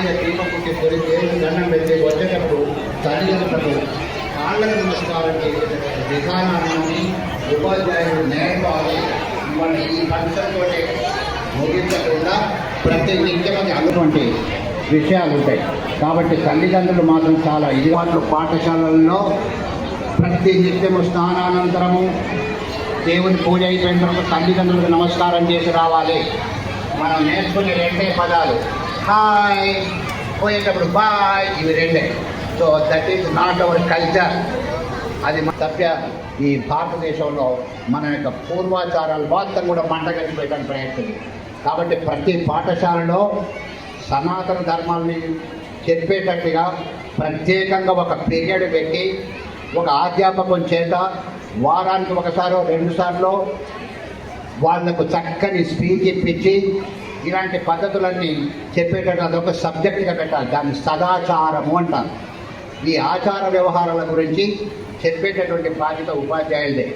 భార్య దీపకుట్టి కొరి దేవుడు దండం పెట్టి వచ్చేటప్పుడు తల్లిదండ్రులకు కాళ్ళకు నమస్కారం చేసే విధానాన్ని ఉపాధ్యాయులు నేర్పాలి. మన ఈ ఫంక్షన్తో ముగించకుండా ప్రతి నిత్యం అటువంటి విషయాలు ఉంటాయి. కాబట్టి తల్లిదండ్రులు మాత్రం చాలా ఇదివాట్లు పాఠశాలల్లో ప్రతి నిత్యము స్నానానంతరము దేవుని పూజ అయిపోయిన తర్వాత తల్లిదండ్రులకు నమస్కారం చేసి రావాలి. మనం నేర్చుకునే రెండే పదాలు, హాయ్, పోయేటప్పుడు బాయ్, ఇవి రెండే. So that is not our culture. అది తప్ప ఈ భారతదేశంలో మన యొక్క పూర్వాచారాలు మొత్తం కూడా మంటగలిపోయడానికి ప్రయత్నం. కాబట్టి ప్రతి పాఠశాలలో సనాతన ధర్మాన్ని చెప్పేటట్టుగా ప్రత్యేకంగా ఒక పీరియడ్ పెట్టి ఒక అధ్యాపకం చేత వారానికి ఒకసారో 2 సార్లు వాళ్లకు చక్కని స్పీచ్ ఇప్పించి ఇలాంటి పద్ధతులన్నీ చెప్పేటట్టు అదొక సబ్జెక్టుగా పెట్టాలి. దాన్ని సదాచారము అంటారు. ఈ ఆచార వ్యవహారాల గురించి చెప్పేటటువంటి బాధ్యత ఉపాధ్యాయులదే.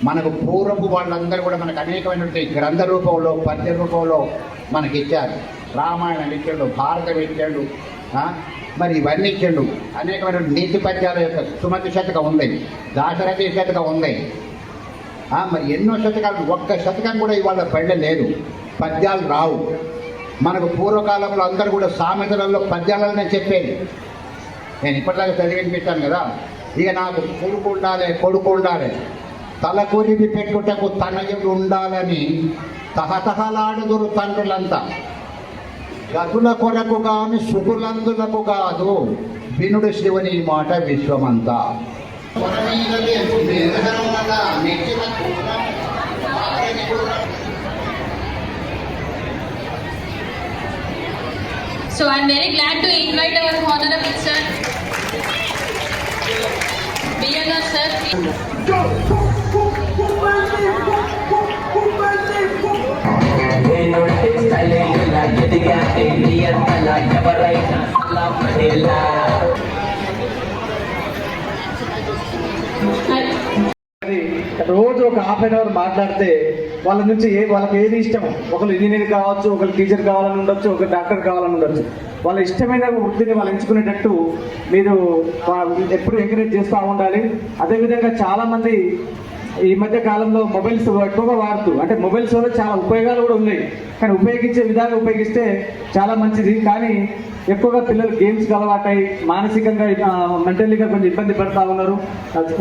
మనకు పూర్వపు వాళ్ళందరూ కూడా మనకు అనేకమైనటువంటి గ్రంథ రూపంలో పద్య రూపంలో మనకి ఇచ్చారు. రామాయణం ఇచ్చాడు, భారతం ఇచ్చాడు, మరి ఇవన్నీ ఇచ్చాడు. అనేకమైన నీతి పద్యాల యొక్క సుమతి శతకం ఉంది, దాశరథి శతకం ఉంది. మరి ఎన్నో శతకాలు, ఒక్క శతకం కూడా ఇవాళ లేదు, పద్యాలు రావు. మనకు పూర్వకాలంలో అందరూ కూడా సామెతలలో పద్యాలనే చెప్పేది. నేను ఇప్పటిలాగా చదివినిపించాను కదా. ఇక నాకు కొడుకు ఉండాలి, తల కొరివి పెట్టుటకు తనయుడు ఉండాలని తహతహలాడుదురు తండ్రులంతా. గతుల కొరకు గాని సుకులందులకు కాదు, వినుడు శివుని మాట విశ్వమంతా. So I am very glad to invite our honorable sir, BNR sir. రోజు ఒక ½ గంట మాట్లాడితే వాళ్ళ నుంచి వాళ్ళకి ఏది ఇష్టం, ఒకరు ఇంజనీర్ కావచ్చు, ఒకరు టీచర్ కావాలని ఉండొచ్చు, ఒకరు డాక్టర్ కావాలని ఉండొచ్చు. వాళ్ళ ఇష్టమైన వృత్తిని వాళ్ళు ఎంచుకునేటట్టు మీరు ఎప్పుడు ఎంకరేజ్ చేస్తూ ఉండాలి. అదేవిధంగా చాలామంది ఈ మధ్య కాలంలో మొబైల్స్ ఎక్కువగా వాడుతూ, అంటే మొబైల్స్ వల్ల చాలా ఉపయోగాలు కూడా ఉన్నాయి, కానీ ఉపయోగించే విధానం ఉపయోగిస్తే చాలా మంచిది. కానీ ఎక్కువగా పిల్లలు గేమ్స్కి అలవాటై మానసికంగా మెంటల్లీగా కొంచెం ఇబ్బంది పడుతూ ఉన్నారు,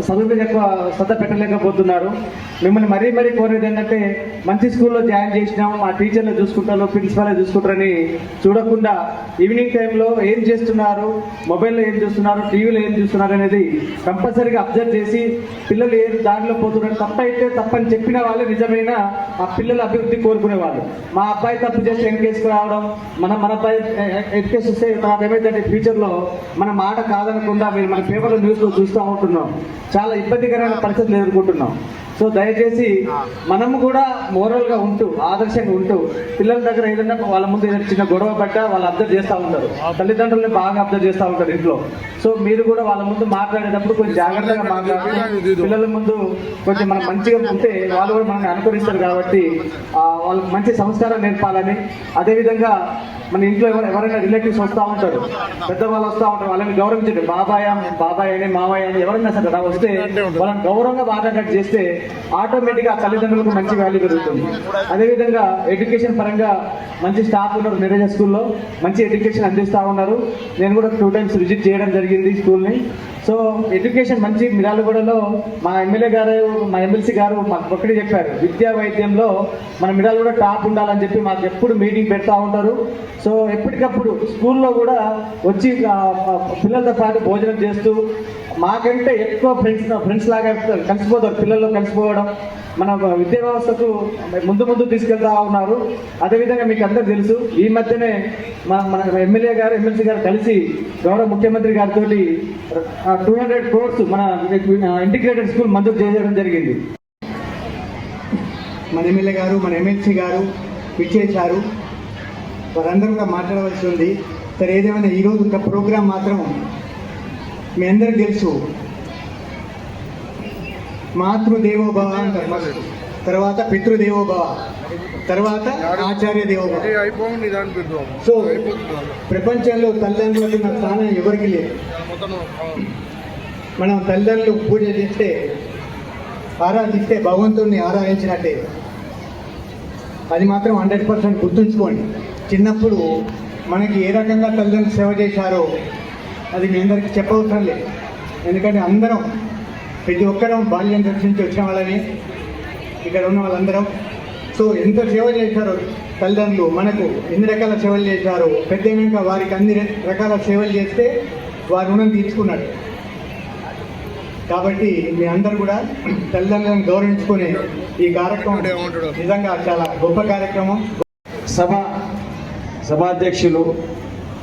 చదువు మీద ఎక్కువ శ్రద్ధ పెట్టలేకపోతున్నారు. మిమ్మల్ని మరీ కోరేది ఏంటంటే, మంచి స్కూల్లో జాయిన్ చేసినాము, మా టీచర్లు చూసుకుంటారు, ప్రిన్సిపాలే చూసుకుంటారని చూడకుండా ఈవినింగ్ టైంలో ఏం చేస్తున్నారు, మొబైల్లో ఏం చూస్తున్నారు, టీవీలో ఏం చూస్తున్నారు అనేది కంపల్సరీగా అబ్జర్వ్ చేసి పిల్లలు ఏ దారిలో పోతున్నారు, తప్పైతే తప్పని చెప్పిన వాళ్ళే నిజమైన ఆ పిల్లల అభివృద్ధి కోరుకునేవాళ్ళు. మా అబ్బాయి తప్పు చేసి ఎన్కేసుకు రావడం, మన అబ్బాయి ఎన్కేసు వస్తే ఏమైతే ఫ్యూచర్లో మన మాట కాదనకుండా మీరు మన పేపర్లో న్యూస్లో చూస్తూ ఉంటున్నాం, చాలా ఇబ్బందికరమైన పరిస్థితులు ఎదుర్కొంటున్నాం. సో దయచేసి మనము కూడా మోరల్గా ఉంటూ, ఆదర్శంగా ఉంటూ, పిల్లల దగ్గర ఏదైనా వాళ్ళ ముందు ఏదైనా చిన్న గొడవ పడ్డా వాళ్ళు అబ్జర్వ్ చేస్తూ ఉంటారు, తల్లిదండ్రులని బాగా అబ్జర్వ్ చేస్తూ ఉంటారు ఇంట్లో. సో మీరు కూడా వాళ్ళ ముందు మాట్లాడేటప్పుడు కొంచెం జాగ్రత్తగా మాట్లాడి పిల్లల ముందు కొంచెం మనం మంచిగా ఉంటే వాళ్ళు కూడా మనల్ని అనుకరిస్తారు. కాబట్టి వాళ్ళకి మంచి సంస్కారం నేర్పాలని, అదేవిధంగా మన ఇంట్లో ఎవరైనా రిలేటివ్స్ వస్తూ ఉంటారు, పెద్దవాళ్ళు వస్తూ ఉంటారు, వాళ్ళని గౌరవించండి. బాబాయ్ అని మామయ్య అని ఎవరైనా సరే వస్తే వాళ్ళని గౌరవంగా మాట్లాడేటట్టు చేస్తే ఆటోమేటిక్గా తల్లిదండ్రులకు మంచి వాల్యూ పెరుగుతుంది. అదేవిధంగా ఎడ్యుకేషన్ పరంగా మంచి స్టాఫ్ ఉన్నారు, నిరజ స్కూల్లో మంచి ఎడ్యుకేషన్ అందిస్తూ ఉన్నారు. నేను కూడా 2 times విజిట్ చేయడం జరిగింది స్కూల్ని. సో ఎడ్యుకేషన్ మంచి. మిర్యాలగూడలో మా ఎమ్మెల్యే గారు, మా ఎమ్మెల్సీ గారు మాకు ఒకటి చెప్పారు, విద్యా వైద్యంలో మన మిర్యాలగూడ టాప్ ఉండాలని చెప్పి మాకు ఎప్పుడు మీటింగ్ పెడతా ఉంటారు. సో ఎప్పటికప్పుడు స్కూల్లో కూడా వచ్చి పిల్లలతో పాటు భోజనం చేస్తూ మాకంటే ఎక్కువ ఫ్రెండ్స్ లాగా కలిసిపోతారు, పిల్లల్లో కలిసిపోవడం మన విద్యా వ్యవస్థకు ముందు తీసుకెళ్తా ఉన్నారు. అదేవిధంగా మీకు అందరికీ తెలుసు, ఈ మధ్యనే మన ఎమ్మెల్యే గారు, ఎమ్మెల్సీ గారు కలిసి గౌరవ ముఖ్యమంత్రి గారితో 200 crores మన ఇంటిగ్రేటెడ్ స్కూల్ మంజూరు చేయడం జరిగింది. మన ఎమ్మెల్యే గారు, మన ఎమ్మెల్సీ గారు విచ్చేశారు, వారందరూ కూడా మాట్లాడవలసి ఉంది. సరే, ఏదేమైనా ఈరోజు ఇంకా ప్రోగ్రాం మాత్రం మీ అందరికీ తెలుసు, మాతృదేవోభవ అంటారు. తర్వాత పితృదేవోభవ, తర్వాత ఆచార్య దేవోభవ. సో ప్రపంచంలో తల్లిదండ్రులకు ఉన్న స్థానం ఎవరికి లేదు. మనం తల్లిదండ్రులు పూజ చేస్తే, ఆరాధిస్తే భగవంతుడిని ఆరాధించినట్టే. అది మాత్రం 100% గుర్తుంచుకోండి. చిన్నప్పుడు మనకి ఏ రకంగా తల్లిదండ్రులు సేవ చేశారో అది మీ అందరికీ చెప్పవసరం లేదు. ఎందుకంటే అందరం, ప్రతి ఒక్కరం బాల్యం దర్శించి వచ్చిన వాళ్ళని ఇక్కడ ఉన్న వాళ్ళందరం. సో ఎంత సేవ చేశారో తల్లిదండ్రులు, మనకు ఎన్ని రకాల సేవలు చేశారో, పెద్దయినాక వారికి అన్ని రకాల సేవలు చేస్తే వారి రుణం తీర్చుకున్నాడు. కాబట్టి మీ అందరూ కూడా తల్లిదండ్రులను గౌరవించుకునే ఈ కార్యక్రమం నిజంగా చాలా గొప్ప కార్యక్రమం. సభాధ్యక్షులు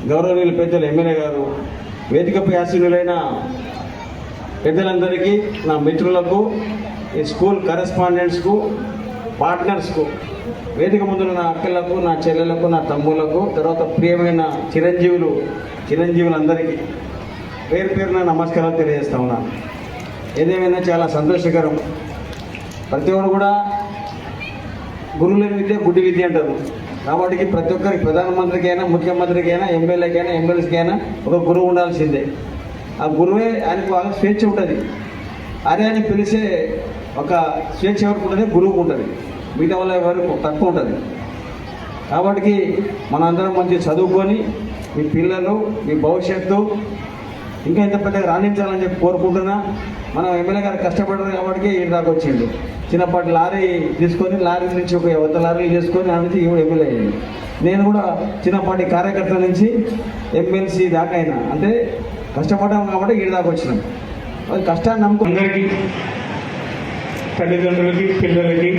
గౌరవనీయులు పెద్దలు ఎమ్మెల్యే గారు, వేదికపై ఆశీనులైన పెద్దలందరికీ, నా మిత్రులకు, ఈ స్కూల్ కరెస్పాండెంట్స్కు, పార్ట్నర్స్కు, వేదిక ముందున్న నా అక్కలకు, నా చెల్లెలకు, నా తమ్ములకు, తర్వాత ప్రియమైన చిరంజీవులందరికీ పేరు పేరున నమస్కారాలు తెలియజేస్తా ఉన్నాను. ఏదేమైనా చాలా సంతోషకరం. ప్రతి ఒక్కరు కూడా గురువు లేని విద్య గుడ్డి విద్య అంటారు. కాబట్టి ప్రతి ఒక్కరికి, ప్రధానమంత్రికైనా, ముఖ్యమంత్రికైనా, ఎమ్మెల్యేకైనా, ఎమ్మెల్యేస్కైనా ఒక గురువు ఉండాల్సిందే. ఆ గురువే ఆయనకు బాగా స్వేచ్ఛ ఉంటుంది. అరే అని పిలిచే ఒక స్వేచ్ఛ ఎవరికి ఉంటుంది, గురువుకు ఉంటుంది. మిగతా వాళ్ళ వరకు తక్కువ ఉంటుంది. కాబట్టి మనందరం మంచి చదువుకొని మీ పిల్లలు, మీ భవిష్యత్తు ఇంకా ఇంత పెద్దగా రాణించాలని చెప్పి కోరుకుంటున్నా. మనం ఎమ్మెల్యే గారు కష్టపడ్డారు కాబట్టి ఈ దాకా వచ్చిండు. చిన్నపాటి లారీ తీసుకొని, లారీ నుంచి ఒక 100 లారీలు చేసుకొని ఆ నుంచి ఇప్పుడు ఎమ్మెల్యే అయ్యింది. నేను కూడా చిన్నపాటి కార్యకర్త నుంచి ఎమ్మెల్సీ దాకా అయినా, అంటే కష్టపడ్డాం కాబట్టి ఈ దాకా వచ్చినాం. అది కష్టాన్ని నమ్ముకో. అందరికీ, తల్లిదండ్రులకి, పిల్లలకి,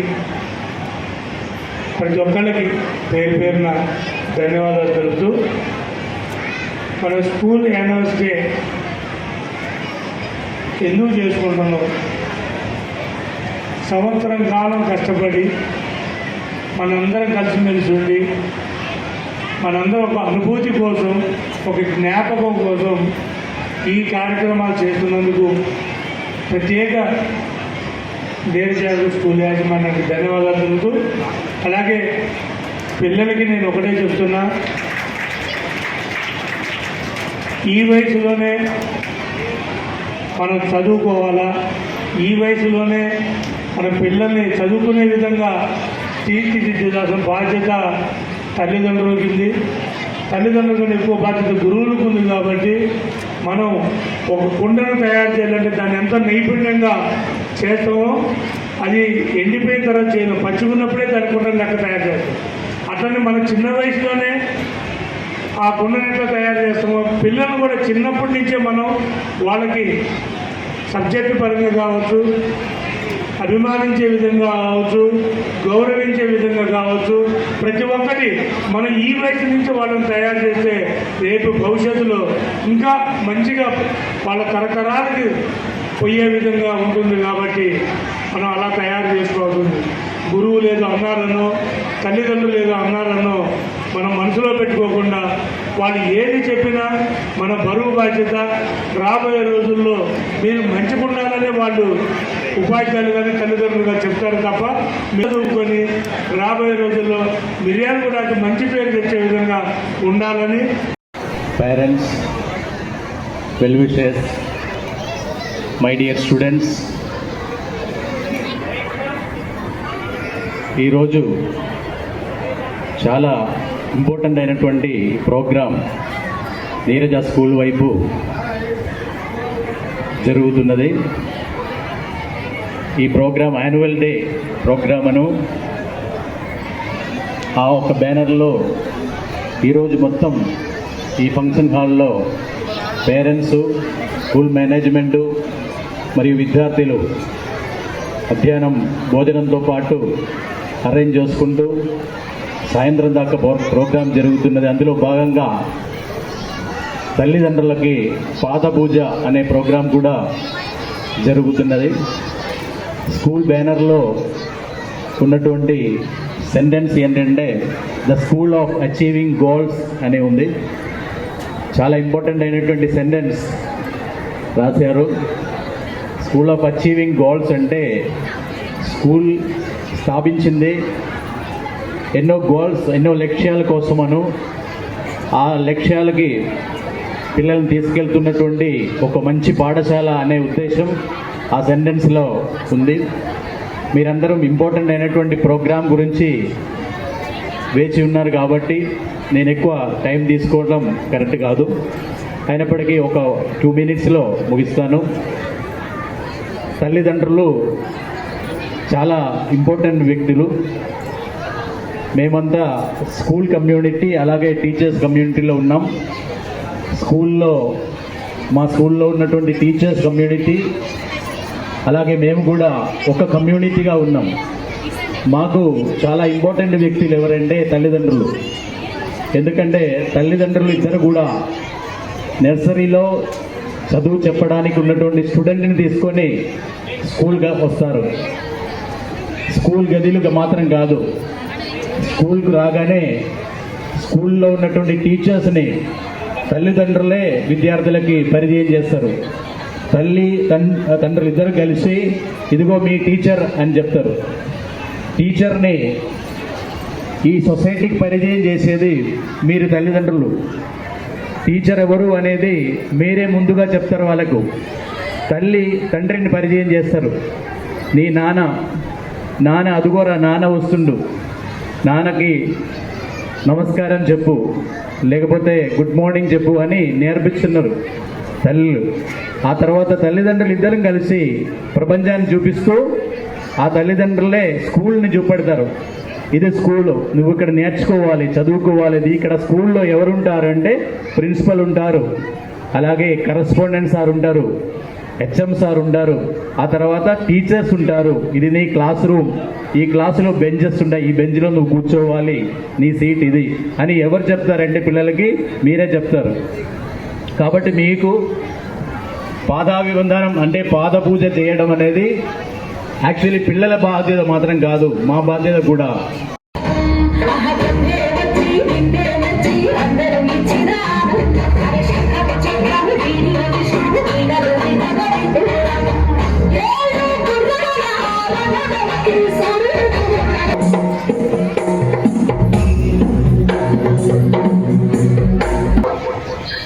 ప్రతి ఒక్కళ్ళకి పేరు పేరున ధన్యవాదాలు తెలుపుతూ, మన స్కూల్ యాన్యువల్ డే ఎందుకు చేసుకుంటున్నాం? సంవత్సరం కాలం కష్టపడి మనందరం కలిసిమెలిసి ఉండి, మనందరం ఒక అనుభూతి కోసం, ఒక జ్ఞాపకం కోసం ఈ కార్యక్రమాలు చేస్తున్నందుకు ప్రత్యేక దేశజాగృతి స్కూల్ యాజమాన్యానికి ధన్యవాదాలు తెలుపుతూ, అలాగే పిల్లలకి నేను ఒకటే చెప్తున్నా, ఈ వయసులోనే మనం చదువుకోవాలా, ఈ వయసులోనే మన పిల్లల్ని చదువుకునే విధంగా తీర్చిదిద్దాల్సిన బాధ్యత తల్లిదండ్రులకి ఉంది. తల్లిదండ్రులకు ఎక్కువ బాధ్యత గురువులకు ఉంది. కాబట్టి మనం ఒక కుండను తయారు చేయాలంటే దాన్ని ఎంత నైపుణ్యంగా చేస్తామో, అది ఎండిపోయిన తర్వాత చేయలేం. పచ్చుకున్నప్పుడే దాని కుండను లెక్క తయారు చేస్తాం. అట్లనే మన చిన్న వయసులోనే ఆ కుండను ఎట్లా తయారు చేస్తామో, పిల్లలు కూడా చిన్నప్పటి నుంచే మనం వాళ్ళకి సబ్జెక్టు పరంగా కావచ్చు, అభిమానించే విధంగా కావచ్చు, గౌరవించే విధంగా కావచ్చు, ప్రతి ఒక్కటి మనం ఈ వయసు నుంచి వాళ్ళని తయారు చేస్తే రేపు భవిష్యత్తులో ఇంకా మంచిగా వాళ్ళ తరతరాలకి పోయే విధంగా ఉంటుంది. కాబట్టి మనం అలా తయారు చేసుకోవాల్సింది. గురువు లేదో అన్నారనో, తల్లిదండ్రులు లేదో అన్నారనో మనం మనసులో పెట్టుకోకుండా వాళ్ళు ఏది చెప్పినా మన బరువు బాధ్యత. రాబోయే రోజుల్లో మీరు మంచిగా ఉండాలనే వాళ్ళు ఉపాధ్యాయులు కానీ తల్లిదండ్రులు కానీ చెప్తారు తప్ప, మీరు చదువుకొని రాబోయే రోజుల్లో మిర్యాలు కూడా మంచి పేరు తెచ్చే విధంగా ఉండాలని. Parents, well wishers, my dear students, ఈరోజు చాలా ఇంపార్టెంట్ అయినటువంటి ప్రోగ్రాం నీరజ స్కూల్ వైపు జరుగుతున్నది. ఈ ప్రోగ్రాం యాన్యువల్ డే ప్రోగ్రామను ఆ ఒక బ్యానర్లో ఈరోజు మొత్తం ఈ ఫంక్షన్ హాల్లో పేరెంట్స్, స్కూల్ మేనేజ్మెంటు మరియు విద్యార్థులు మధ్యాహ్నం భోజనంతో పాటు అరేంజ్ చేసుకుంటూ సాయంత్రం దాకా ప్రోగ్రాం జరుగుతున్నది. అందులో భాగంగా తల్లిదండ్రులకి పాదపూజ అనే ప్రోగ్రాం కూడా జరుగుతున్నది. స్కూల్ బ్యానర్లో ఉన్నటువంటి సెంటెన్స్ ఏంటంటే the school of achieving goals అని ఉంది. చాలా ఇంపార్టెంట్ అయినటువంటి సెంటెన్స్ రాశారు. స్కూల్ ఆఫ్ అచీవింగ్ గోల్స్ అంటే స్కూల్ స్థాపించింది ఎన్నో గోల్స్, ఎన్నో లక్ష్యాల కోసమను. ఆ లక్ష్యాలకి పిల్లల్ని తీసుకెళ్తున్నటువంటి ఒక మంచి పాఠశాల అనే ఉద్దేశం ఆ సెంటెన్స్లో ఉంది. మీరందరూ ఇంపార్టెంట్ అయినటువంటి ప్రోగ్రాం గురించి వేచి ఉన్నారు కాబట్టి నేను ఎక్కువ టైం తీసుకోవడం కరెక్ట్ కాదు. అయినప్పటికీ ఒక 2 minutesలో ముగిస్తాను. తల్లిదండ్రులు చాలా ఇంపార్టెంట్ వ్యక్తులు. మేమంతా స్కూల్ కమ్యూనిటీ అలాగే టీచర్స్ కమ్యూనిటీలో ఉన్నాం. మా స్కూల్లో ఉన్నటువంటి టీచర్స్ కమ్యూనిటీ అలాగే మేము కూడా ఒక కమ్యూనిటీగా ఉన్నాం. మాకు చాలా ఇంపార్టెంట్ వ్యక్తులు ఎవరంటే తల్లిదండ్రులు. ఎందుకంటే తల్లిదండ్రులు ఇద్దరు కూడా నర్సరీలో చదువు చెప్పడానికి ఉన్నటువంటి స్టూడెంట్ని తీసుకొని స్కూల్గా వస్తారు. స్కూల్ గదిలుగా మాత్రం కాదు, స్కూల్కి రాగానే స్కూల్లో ఉన్నటువంటి టీచర్స్ని తల్లిదండ్రులే విద్యార్థులకి పరిచయం చేస్తారు. తండ్రులు ఇద్దరు కలిసి ఇదిగో మీ టీచర్ అని చెప్తారు. టీచర్ని ఈ సొసైటీకి పరిచయం చేసేది మీరు తల్లిదండ్రులు. టీచర్ ఎవరు అనేది మీరే ముందుగా చెప్తారు వాళ్ళకు. తండ్రిని పరిచయం చేస్తారు. నీ నాన్న అదుగోరా నాన్న వస్తుండు, నాన్నకి నమస్కారం చెప్పు, లేకపోతే గుడ్ మార్నింగ్ చెప్పు అని నేర్పిస్తున్నారు తల్లులు. ఆ తర్వాత తల్లిదండ్రులు ఇద్దరం కలిసి ప్రపంచాన్ని చూపిస్తూ ఆ తల్లిదండ్రులే స్కూల్ని చూపెడతారు. ఇది స్కూలు, నువ్వు ఇక్కడ నేర్చుకోవాలి, చదువుకోవాలి. ఇక్కడ స్కూల్లో ఎవరుంటారు అంటే ప్రిన్సిపల్ ఉంటారు, అలాగే కరెస్పాండెంట్ సార్ ఉంటారు, హెచ్ఎం సార్ ఉంటారు, ఆ తర్వాత టీచర్స్ ఉంటారు. ఇది నీ క్లాస్ రూమ్, ఈ క్లాసులో బెంచెస్ ఉంటాయి, ఈ బెంచ్లో నువ్వు కూర్చోవాలి, నీ సీట్ ఇది అని ఎవరు చెప్తారంటే పిల్లలకి మీరే చెప్తారు. కాబట్టి మీకు పాదాభివందనం అంటే పాద పూజ చేయడం అనేది యాక్చువల్లీ పిల్లల బాధ్యత మాత్రం కాదు, మా బాధ్యత కూడా.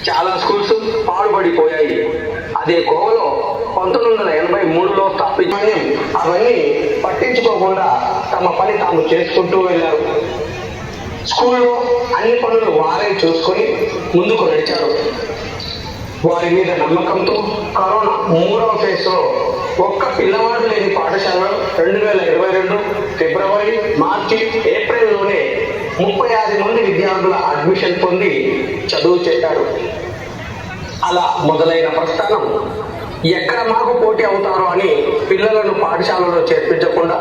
చాలా స్కూల్స్ పాడుపడిపోయాయి. అదే కోవలో 1983లో స్థాపించి అవన్నీ పట్టించుకోకుండా తమ పని తాము చేసుకుంటూ వెళ్ళారు. స్కూల్లో అన్ని పనులు వారే చూసుకొని ముందుకు నడిచారు. వారి మీద నమ్మకంతో కరోనా 3వ ఫేజ్లో ఒక్క పిల్లవాడు లేని పాఠశాలలో 2022 ఫిబ్రవరి, మార్చి, ఏప్రిల్లోనే 36 మంది విద్యార్థుల అడ్మిషన్ పొంది చదువు చెప్పారు. అలా మొదలైన ప్రస్థానం ఎక్కడ మాకు పోటీ అవుతారో అని పిల్లలను పాఠశాలలో చేర్పించకుండా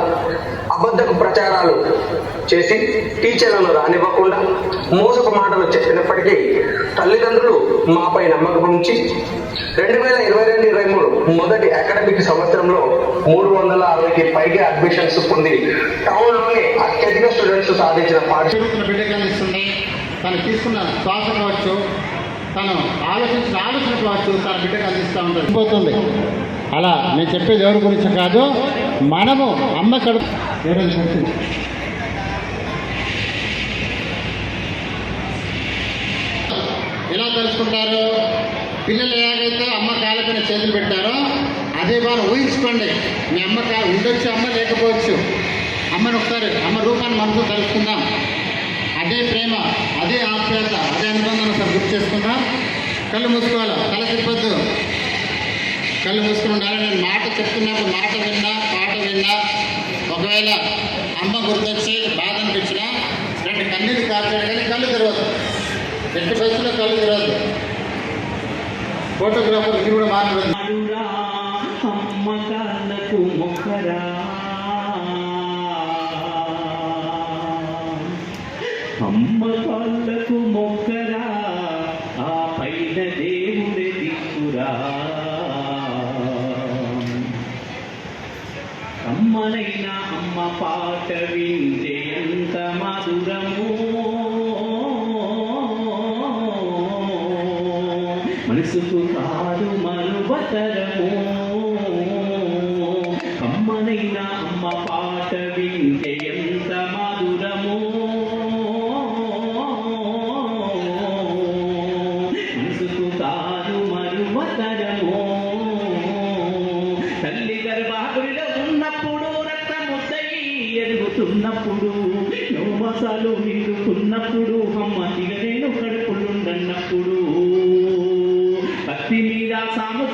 అబద్ధపు ప్రచారాలు చేసి టీచర్లను రానివ్వకుండా మోసపు మాటలు చెప్పినప్పటికీ తల్లిదండ్రులు మాపై నమ్మకం ఉంచి 2022-23 మొదటి అకాడమిక్ సంవత్సరంలో 360కి పైగా అడ్మిషన్స్ పొంది టౌన్లోనే అత్యధిక స్టూడెంట్స్ సాధించిన పాఠశాల బిడ్డగా ఇస్తుంది. తను తీసుకున్న శ్వాస కావచ్చు, తను ఆలోచన కావచ్చు, తన బిడ్డకు అందిస్తూ ఉంటుంది పోతుంది. అలా నేను చెప్పేది ఎవరి గురించి కాదు, మనము అమ్మ కడుపు ఎలా తెలుసుకుంటారు? పిల్లలు ఎలాగైతే అమ్మ కాళ్ళపైన చేతులు పెట్టారో అదే బాగా ఊహించుకోండి. మీ అమ్మ ఉండొచ్చు, అమ్మ లేకపోవచ్చు. అమ్మను ఒకసారి అమ్మ రూపాన్ని మనసు తెలుసుకుందాం. అదే ప్రేమ, అదే ఆప్యాయత, అదే అనుబంధం ఒకసారి గుర్తు చేసుకుందాం. కళ్ళు మూసుకోవాలి, తల తిప్పొద్దు, కళ్ళు మూసుకుని ఉండాలి. నేను మాట చెప్తున్నప్పుడు మాట విన్నా, పాట విన్నా, ఒకవేళ అమ్మ గుర్తొచ్చి బాధ అనిపించినా 2 కన్నీళ్ళు కాపాడు, కానీ కళ్ళు తెరవద్దు. 8 వయసులో కళ్ళు తెరవద్దు. ఫోటోగ్రాఫర్ ఇది కూడా మాట్లాడదు. అమ్మ కాళ్ళకు మొక్కరా, అమ్మ కాళ్ళకు మొక్కరా, ఆ పైన దేవుడే దిక్కురా. అమ్మనైనా అమ్మ పాట వింటే ఎంత మధురము, మనసుకు కాదు మరువతరము. అమ్మనైనా అమ్మ పాట వింటే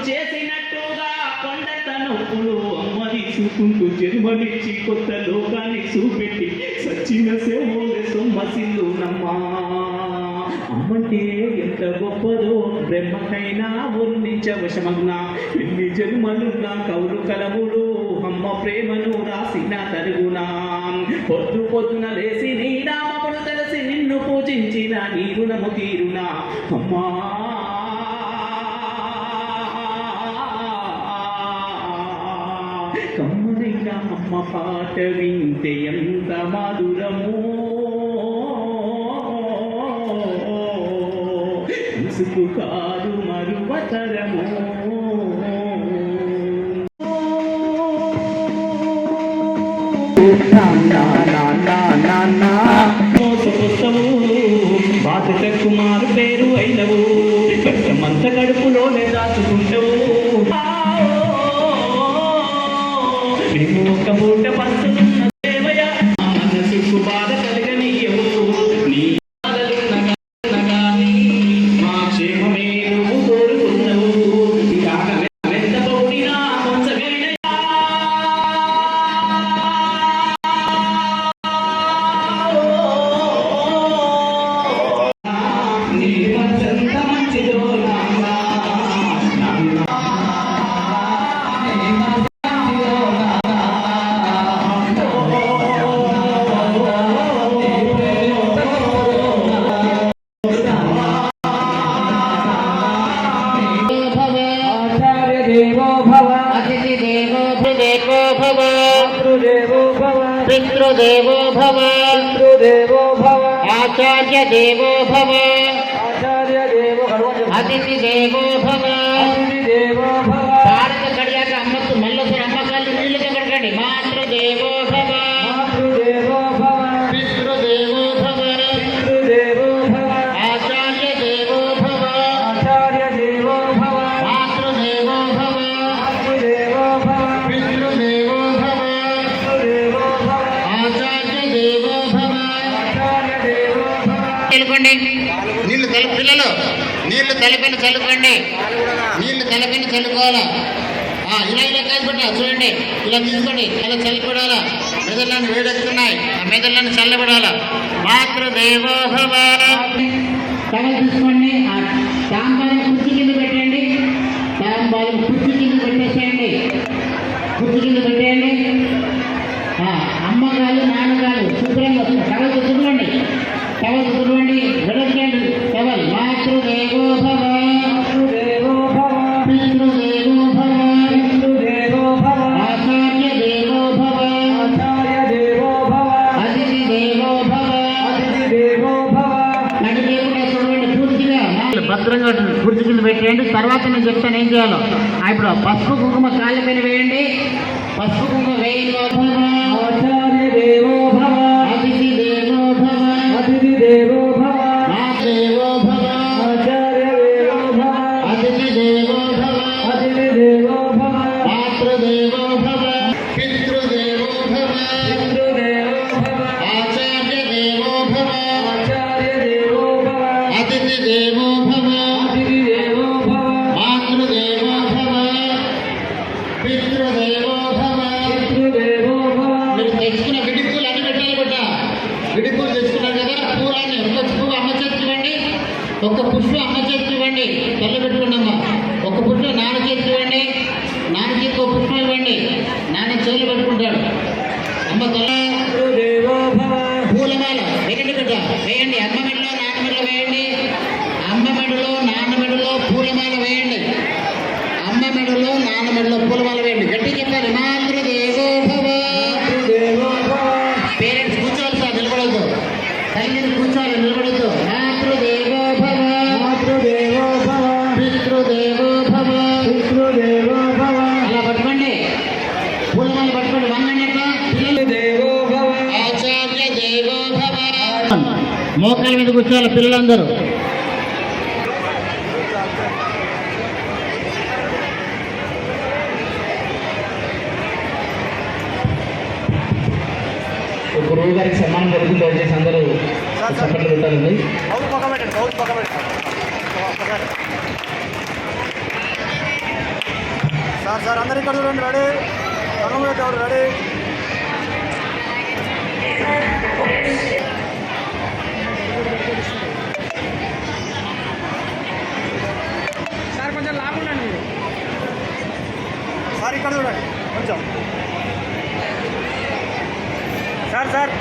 చేసినట్టుగా కొండంత నొప్పులు అమ్మ తీసుకుంటూ జన్మనిచ్చి కొత్త లోకాన్ని చూపెట్టి సచ్చిన సేవోలే సొమ్మసిల్లు నమ్మా. అమ్మంటే ఎంత గొప్పదో బ్రహ్మకైనా వర్ణించవశమగ్నా. ఎన్ని జన్మలున్నా కౌలు కలములు అమ్మ ప్రేమను రాసిన తరుగునా. పొద్దు పొద్దున లేసి నీ నామమును తెలిసి నిన్ను పూజించిన నీ రుణము తీరునా అమ్మా. కమ్మనైన అమ్మ పాట వింటే ఎంత మధురమో, ముసుకు కాదు మరువతరము. మోసపుస్తవు బాధ్యత కుమారు పేరు అయినవు, కష్టమంత కడుపులోనే దాచుకుంటావు. మేము ఒక పూట పంచుతున్న సేవయ మనసుకు బాధ కలగనీయవు. నీ బాధలున్న గాని మా క్షేమమే నువ్వు కోరుకున్నావు. ఎంత పొడినా కొంచెమేనా నీ మనసంత మంచిదో నాన్న. దేవో భవ, అతిథి దేవో దేవో భవ, మాతృదేవో భవ, పితృదేవో భవ, పితృదేవో భవ, ఆచార్య దేవో భవ, ఆచార్య దేవో అతిథి దేవో భవ. అతిథి దేవో భవ, భారత కడియాక అమ్మకు మల్లొక అమ్మకాలు నీళ్ళుగా పడకండి. మాతృదేవో భవ, మాతృదేవో భవ, పితృదేవో భవ, పితృదేవో భవ, ఆచార్య దేవో భవ, ఆచార్య దేవో భవ, మాతృదేవో భవ, మాతృదేవో భవ, పితృదేవో భవ, పితృదేవో భవ, ఆచార్య దేవో భవ. ఆచార్య దేవో భవ. చల్లుకోండి నీళ్లు పిల్లలు నీళ్లు కలిపిన చల్లుకోండి. నీళ్లు కలిపిన చల్లుకోవాలా. ఇలా ఇలా కాదు బిడ్డ చూడండి, ఇలా తీసుకోండి, అలా చల్లిపడాలా. మెదళ్ళని వేడెక్కుతున్నాయి, ఆ మెదళ్ళని చల్లబడాలా. మాతృదేవో భవ. టవల్ తీసుకోండి, ఆ తాంబాలం కుర్చీ కింద పెట్టండి. తాంబాలం కుర్చీ కింద పెట్టేసేయండి, కుర్చీ కింద పెట్టేయండి. అమ్మగారు నాన్నగారు శుభ్రంగా టవల్ తుడుకోండి, టవల్ తుడవండి, విడకండి టవల్. మాతృదేవో భవ, మాతృదేవో భవ, పితృదేవో భవ, పితృదేవో భవ, ఆచార్య దేవో భవ, ఆచార్య దేవో భవ, అతిథి దేవో భవ. అతిథి దేవో భవ. నడిదేవుడా చూడండి పూర్తిగా భద్రంగా కుర్చీ కింద పెట్టేయండి. తర్వాత నేను చెప్తాను ఏం చేయాలో. ఇప్పుడు పసుపు కుంకుమ కాళ్ళ మీద వేయండి. పసుపు కుంకుమ వేయండి. ఆచార్య దేవో భవ, అతిథి దేవో భవ, అతిథి దేవో భవ, దేవో భవ, ఆచార్య దేవో భవ, అతిథి దేవో భవ, అతిథి దేవో భవ, మాతృదేవో భవ, పితృదేవో భవ, పితృదేవో భవ, ఆచార్య దేవో భవ, ఆచార్య దేవో భవ, అతిథి దేవో భవ, అతిథి దేవో భవ, మాతృదేవో భవ, పితృదేవో భవ. పితృదేవో భవ. మీరు తెచ్చుకున్న విడిపూలు అన్ని పెట్టాలి బిడ్డ. విడిపూలు తెచ్చుకున్నారు కదా, పూలని ఒక పువ్వు అమ్మ చేతికి ఇవ్వండి, ఒక పుష్పం అమ్మ చేతికి ఇవ్వండి. తల్లి పెట్టుకున్నామ్మ. ఒక పుష్పం నాన్న చేతికి ఇవ్వండి, నాన్న చేతికి ఒక పుష్పం ఇవ్వండి. నాన్న చేతులు పెట్టుకుంటాడు. అమ్మ తల పితృదేవో భవ, పూలమాల వేయండి బిడ్డ, వేయండి. అమ్మ మెడలో నాన్న మెడలో వేయండి. అమ్మ మెడలో నాన్న మెడలో పూలమాల వేయండి. అమ్మ మెడలో నాన్న మెడలో పూలమాల వేయండి. గట్టి చెప్పాలి. మాతృదేవో భవ. పితృదేవో భవ, పేరెంట్స్ కూర్చోవాలి సార్, నిలబడద్దు. తల్లిని కూర్చోవాలి, నిలబడద్దు. మాతృదేవో భవ, మాతృదేవో భవ, పితృదేవో భవ. పితృదేవో భవ, అలా పట్టుకోండి, పూలమాల పట్టుకోండి. వంగండి ఎట్లా పిల్లలు. దేవో భవ, ఆచార్య దేవో భవ. మోకాల మీద కూర్చోవాలి పిల్లలందరూ. గురువు గారికి సన్మానం జరుగుతుంది. దయచేసి అందరూ చప్పట్లు పెట్టాలండి. సార్ అందరు ఇక్కడ చూడండి, రెడీ, రంగం పెట్టేవాడు రెడీ. సార్ కొంచెం లాగుండండి మీరు. సార్ ఇక్కడ చూడండి కొంచెం. సార్